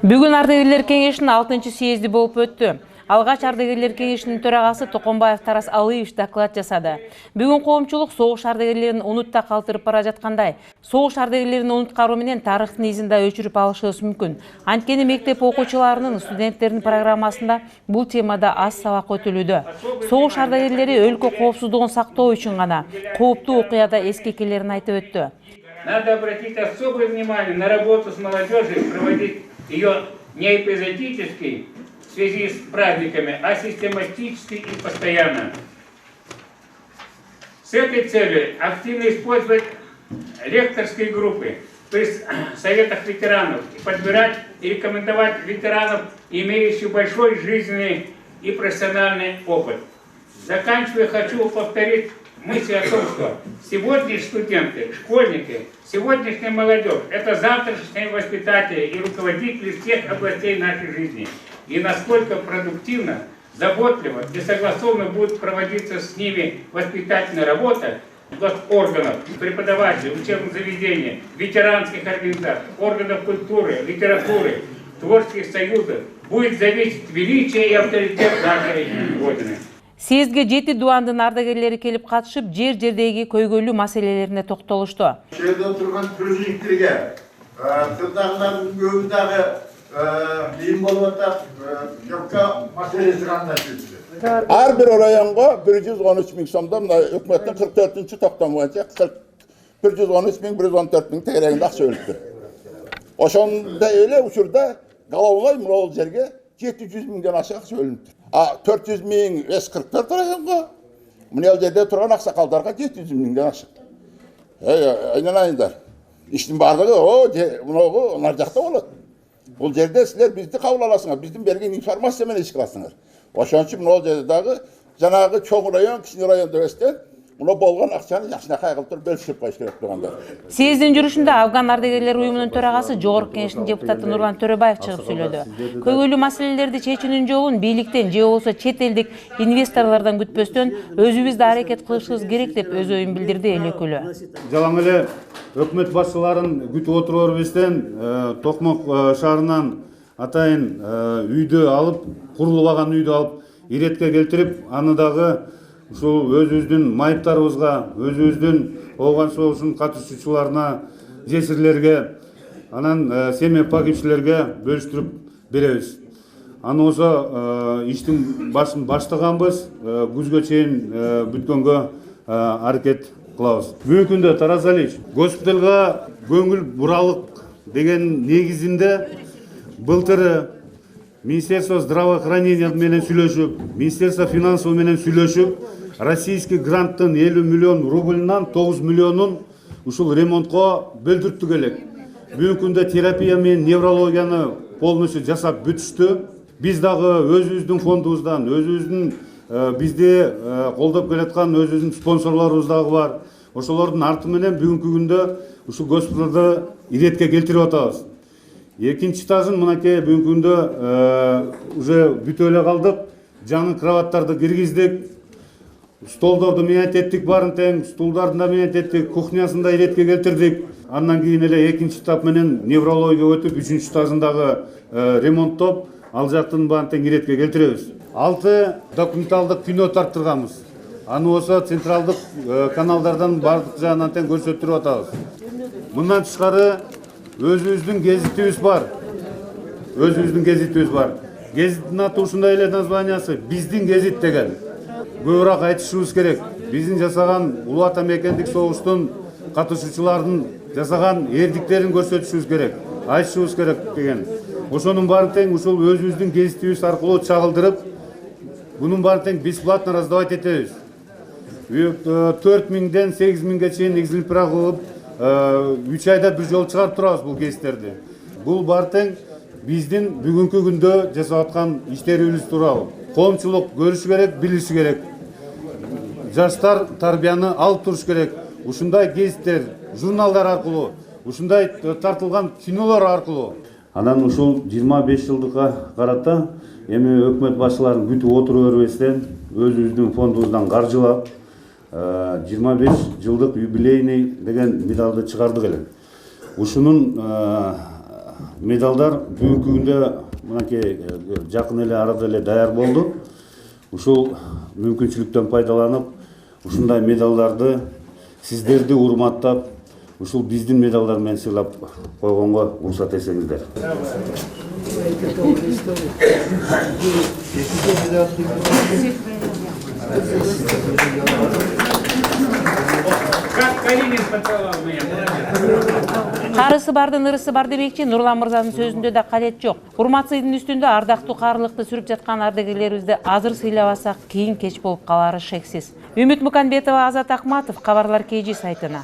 Бүгүн ардагерлер кеңешинин 6-съезди болуп өттү. Алгач ардагерлер кеңешинин төрагасы Токомбаев Тарас Алыевич доклад жасады. Бүгүн коомчулук согуш ардагерлерин унутта калтырып бара жаткандай, согуш ардагерлерин унуткаруу менен тарыхтын изин да өчүрүп алышыбыз мүмкүн. Анткени мектеп окуучуларынын, студенттердин программасында бул темада аз сабак өтүлүүдө. Согуш ардагерлери өлкө коопсуздугун сактоо үчүн гана кооптуу окуяда эскекелерин айтып өттү. Надо обратить особое внимание на работу с молодежью, проводить ее не эпизодически в связи с праздниками, а систематически и постоянно. С этой целью активно использовать лекторские группы при советах ветеранов и подбирать и рекомендовать ветеранов, имеющих большой жизненный и профессиональный опыт. Заканчивая, хочу повторить мысль о том, что сегодняшние студенты, школьники, сегодняшняя молодежь – это завтрашние воспитатели и руководители всех областей нашей жизни. И насколько продуктивно, заботливо и согласованно будет проводиться с ними воспитательная работа органов, преподавателей, учебных заведений, ветеранских организаций, органов культуры, литературы, творческих союзов, будет зависеть величие и авторитет нашей Родины. Съездге 7 дуандын ардагерлери келип катышып, жер-жердеги көйгөйлүү маселелерине токтолушту. Жерде турган президенттерге, тырдагылардын көбү дагы кийин болуп атат, жокка маселеси кандай чечилет? Ар бир районго 113 миң сомдон өкмөттүн 44-чү токтому боюнча 113 миң 114 миң тегерегинде акча бөлүп тур. Ошондой эле учурда Головной могул жерге 700 миңден ашык акча бөлүнүп тур. 400 миң 44 районго, мына жерде турган аксакалдарга 700 миңден ашык. Айналайындар. Иштин бардыгы мыногу нар жакта болот. Бул жерде силер бизди кабыл аласыңар, биздин берген информация менен иш кыласыңар. Ошон үчүн мына жерде дагы жанагы чоң район, кичине район дебестен мына болгон акчаны жакшынакай кылып туруп бөлүшүп коюш керек болгондор. Съездин жүрүшүндө Афган ардагерлер уюмунун төрагасы Жогорку Кеңештин депутаты Нурлан Төрөбаев чыгып сүйлөдү. Көйгөйлүү маселелерди чечүүнүн жолун бийликтен же болбосо чет элдик инвесторлордон күтпөстөн өзүбүз да аракет кылышыбыз керек деп өз оюн билдирди эл өкүлү. Жалаң эле өкмөт башчыларын күтүп отуруп бербестен Токмок шаарынан атайын үйдү алып, курулуп алган үйдү алып иретке келтирип, аны дагы ушул өзүбүздүн майыптарыбызга, өзүбүздүн ооган согушунун катышуучуларына, жесирлерге, анан семья погибшилерге бөлүштүрүп беребиз. Аны болсо иштин башын баштаганбыз, күзгө чейин бүткөнгө аракет кылабыз. Бүгүнкү күндө Тарас Алиевич, госпиталга көңүл буралык деген негизинде былтыр Министерство здравоохранения менен сүйлөшүп, Министерство финансов менен сүйлөшүп, российский гранттын 50 миллион рубльнан 9 миллионун ушул ремонтко бөлдүрттүк элек. Бүгүнкү күндө терапия менен неврологияны полностью жасап бүтүштү. Биз дагы өзүбүздүн фондубуздан, өзүбүздүн бизди колдоп келаткан өзүбүздүн спонсорлорубуз дагы бар. Ошолордун арты менен бүгүнкү күндө ушул госпиталды иретке келтирип атабыз. Экинчи этажын мынакей бүгүнкү күндө уже бүтүп эле калдык. Жаңы кроваттарды киргиздик. Столдорду менет эттик, барын тең, стулдарды да менет эттик, кухнясын да иретке келтирдик. Андан кийин эле экинчи этап менен неврология өтүп, үчүнчү этажындагы ремонттоп, ал жактын барын тең иретке келтиребиз. 6 документалдык кино тарттырганбыз. Аны болсо централдык каналдардан бардык жагынан тең көрсөттүрүп атабыз. Мындан тышкары өзүбүздүн гезитибиз бар. Гезиттин аты ушундай эле названиясы «Биздин гезит» деген. Көбүрөөк айтышыбыз керек. Биздин жасаган улуу ата мекендик согуштун катышуучулардын жасаган эрдиктерин көрсөтүшүбүз керек. Айтышыбыз керек деген. Ошонун баарын тең ушул өзүбүздүн гезитибиз аркылуу чагылдырып, бунун баарын тең бесплатно раздавать этебиз. 4 миңден 8 миңге чейин экземпляр кылып, 3 айда бир жолу чыгарып турабыз бул гезиттерди. Бул баары тең биздин бүгүнкү күндө жасап аткан иштерибиз тууралуу. Коомчулук көрүшү керек, билиши керек. Жаштар тарбияны алып туруш керек. Ушундай гезиттер, журналдар аркылуу, ушундай тартылган кинолор аркылуу. Анан ушул 25 жылдыкка карата эми өкмөт башчыларын күтүп отуруп бербестен, өзүбүздүн фондубуздан каржылап, 25 жылдык юбилейный деген медалды чыгардык эле. Ушунун медалдар бүгүнкү күндө мынакей жакын эле арада эле даяр болду. Ушул мүмкүнчүлүктөн пайдаланып, ушундай медалдарды сиздерди урматтап, ушул биздин медалдар менен сыйлап койгонго уруксат этсеңиздер. Как Калинин поцеловал меня, молодец. Карысы бардын ырысы бар демекчи Нурлан мырзанын сөзүндө да кадет жок. Урмат сыйдын үстүндө ардактуу каарылыкты сүрүп жаткан ардагерлерибизди азыр сыйлабасак кийин кеч болуп калары шексиз. Үмүт Муканбетова, Азат Акматов, Кабарлар KG сайтына.